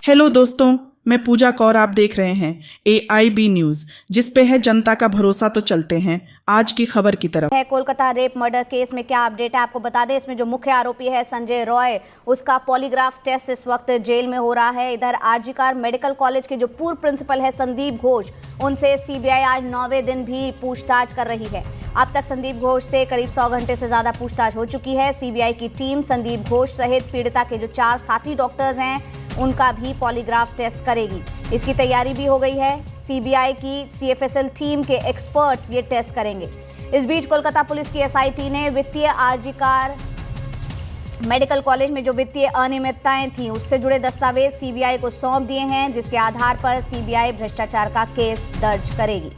Hello दोस्तों, मैं पूजा कौर। आप देख रहे हैं AIB न्यूज़, जिस पे है जनता का भरोसा। तो चलते हैं आज की खबर की तरफ। है कोलकाता रेप मर्डर केस में क्या अपडेट है आपको बता दें। इसमें जो मुख्य आरोपी है संजय रॉय, उसका पॉलीग्राफ टेस्ट इस वक्त जेल में हो रहा है। इधर आरजीकर मेडिकल कॉलेज के जो पूर्व प्रिंसिपल है संदीप घोष, उनसे सीबीआई आज 9वें दिन भी पूछताछ कर रही है। अब तक संदीप घोष से करीब 100 घंटे से ज्यादा पूछताछ हो चुकी है। सीबीआई की टीम संदीप घोष सहित पीड़िता के जो 4 साथी डॉक्टर्स हैं उनका भी पॉलीग्राफ टेस्ट करेगी। इसकी तैयारी भी हो गई है। सीबीआई की CFSL टीम के एक्सपर्ट्स ये टेस्ट करेंगे। इस बीच कोलकाता पुलिस की SIT ने वित्तीय आरजीकर मेडिकल कॉलेज में जो वित्तीय अनियमितताएं थी उससे जुड़े दस्तावेज सीबीआई को सौंप दिए हैं, जिसके आधार पर सीबीआई भ्रष्टाचार का केस दर्ज करेगी।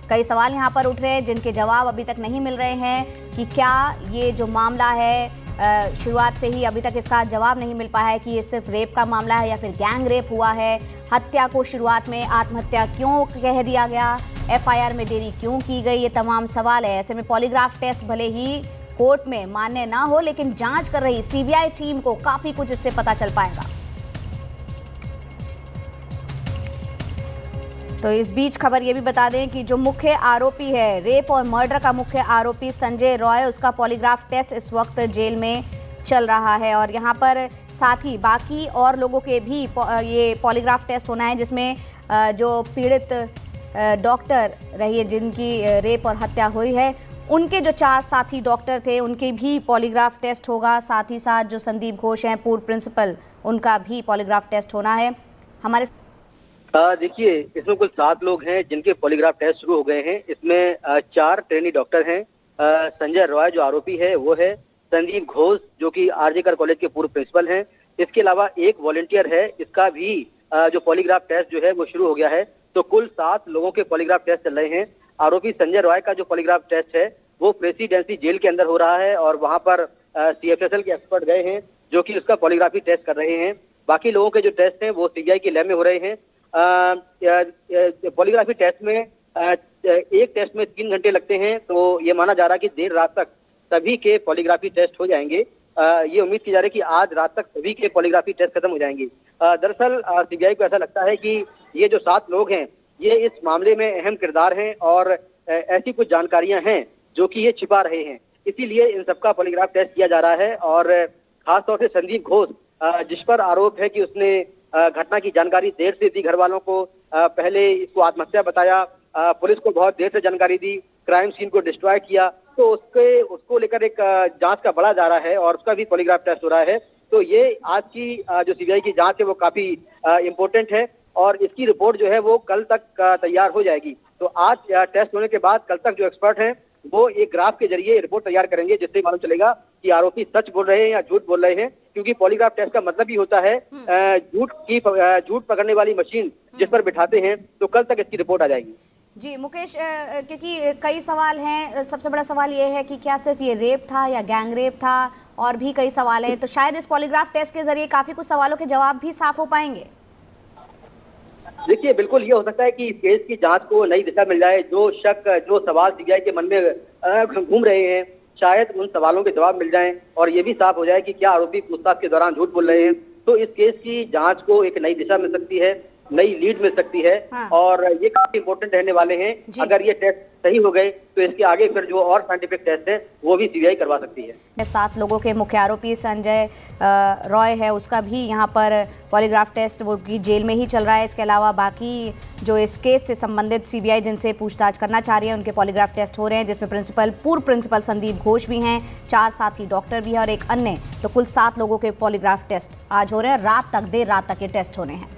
कई सवाल यहां पर उठ रहे हैं जिनके जवाब अभी तक नहीं मिल रहे हैं कि क्या ये जो मामला है शुरुआत से ही अभी तक इसका जवाब नहीं मिल पाया है कि ये सिर्फ रेप का मामला है या फिर गैंग रेप हुआ है। हत्या को शुरुआत में आत्महत्या क्यों कह दिया गया, FIR में देरी क्यों की गई, ये तमाम सवाल है। ऐसे में पॉलीग्राफ टेस्ट भले ही कोर्ट में मान्य ना हो, लेकिन जांच कर रही सीबीआई टीम को काफी कुछ इससे पता चल पाएगा। तो इस बीच खबर ये भी बता दें कि जो मुख्य आरोपी है, रेप और मर्डर का मुख्य आरोपी संजय रॉय, उसका पॉलीग्राफ टेस्ट इस वक्त जेल में चल रहा है। और यहाँ पर साथ ही बाकी और लोगों के भी ये पॉलीग्राफ टेस्ट होना है, जिसमें जो पीड़ित डॉक्टर रही है जिनकी रेप और हत्या हुई है, उनके जो 4 साथी डॉक्टर थे उनके भी पॉलीग्राफ टेस्ट होगा। साथ ही साथ जो संदीप घोष हैं पूर्व प्रिंसिपल, उनका भी पॉलीग्राफ टेस्ट होना है। हमारे देखिए, इसमें कुल 7 लोग हैं जिनके पॉलीग्राफ टेस्ट शुरू हो गए हैं। इसमें 4 ट्रेनी डॉक्टर हैं। संजय रॉय जो आरोपी है वो है, संदीप घोष जो कि आरजीकर कॉलेज के पूर्व प्रिंसिपल हैं। इसके अलावा एक वॉलंटियर है, इसका भी जो पॉलीग्राफ टेस्ट जो है वो शुरू हो गया है। तो कुल 7 लोगों के पॉलीग्राफ टेस्ट चल रहे हैं। आरोपी संजय रॉय का जो पॉलीग्राफ टेस्ट है वो प्रेसिडेंसी जेल के अंदर हो रहा है और वहां पर CFSL के एक्सपर्ट गए हैं जो कि उसका पॉलीग्राफी टेस्ट कर रहे हैं। बाकी लोगों के जो टेस्ट हैं वो सीबीआई की लैब में हो रहे हैं। पॉलीग्राफी टेस्ट में एक टेस्ट में 3 घंटे लगते हैं, तो ये माना जा रहा है कि देर रात तक सभी के पॉलीग्राफी टेस्ट हो जाएंगे। ये उम्मीद की जा रही है कि आज रात तक सभी के पॉलीग्राफी टेस्ट खत्म हो जाएंगे। दरअसल सीबीआई को ऐसा लगता है कि ये जो 7 लोग हैं ये इस मामले में अहम किरदार हैं और ऐसी कुछ जानकारियां हैं जो कि ये छिपा रहे हैं, इसीलिए इन सबका पॉलीग्राफ टेस्ट किया जा रहा है। और खासतौर से संदीप घोष, जिस पर आरोप है कि उसने घटना की जानकारी देर से दी घर वालों को, पहले इसको आत्महत्या बताया, पुलिस को बहुत देर से जानकारी दी, क्राइम सीन को डिस्ट्रॉय किया, तो उसको लेकर एक जांच का बड़ा जा रहा है और उसका भी पॉलीग्राफ टेस्ट हो रहा है। तो ये आज की जो सीबीआई की जांच है वो काफी इम्पोर्टेंट है और इसकी रिपोर्ट जो है वो कल तक तैयार हो जाएगी। तो आज टेस्ट होने के बाद कल तक जो एक्सपर्ट हैं वो एक ग्राफ के जरिए रिपोर्ट तैयार करेंगे, जिससे मालूम चलेगा कि आरोपी सच बोल रहे हैं या झूठ बोल रहे हैं। क्योंकि पॉलीग्राफ टेस्ट का मतलब ही होता है झूठ पकड़ने वाली मशीन जिस पर बिठाते हैं। तो कल तक इसकी रिपोर्ट आ जाएगी। जी मुकेश, क्योंकि कई सवाल हैं। सबसे बड़ा सवाल ये है कि क्या सिर्फ ये रेप था या गैंग रेप था, और भी कई सवाल हैं। तो शायद इस पॉलीग्राफ टेस्ट के जरिए काफी कुछ सवालों के जवाब भी साफ हो पाएंगे। देखिए, बिल्कुल ये हो सकता है कि इस केस की जांच को नई दिशा मिल जाए। जो शक, जो सवाल सीबीआई के मन में घूम रहे हैं, शायद उन सवालों के जवाब मिल जाएं और ये भी साफ हो जाए कि क्या आरोपी पूछताछ के दौरान झूठ बोल रहे हैं। तो इस केस की जांच को एक नई दिशा मिल सकती है, नई लीड मिल सकती है। हाँ। और ये काफी इंपॉर्टेंट रहने वाले हैं। अगर ये टेस्ट सही हो गए तो इसके आगे फिर जो और साइंटिफिक टेस्ट है वो भी सीबीआई करवा सकती है। 7 लोगों के मुख्य आरोपी संजय रॉय है, उसका भी यहाँ पर पॉलीग्राफ टेस्ट वो भी जेल में ही चल रहा है। इसके अलावा बाकी जो इस केस से संबंधित सीबीआई जिनसे पूछताछ करना चाह रही है उनके पॉलीग्राफ टेस्ट हो रहे हैं, जिसमें पूर्व प्रिंसिपल संदीप घोष भी हैं, 4 साथी डॉक्टर भी हैं और एक अन्य। तो कुल 7 लोगों के पॉलीग्राफ टेस्ट आज हो रहे हैं। देर रात तक ये टेस्ट होने हैं।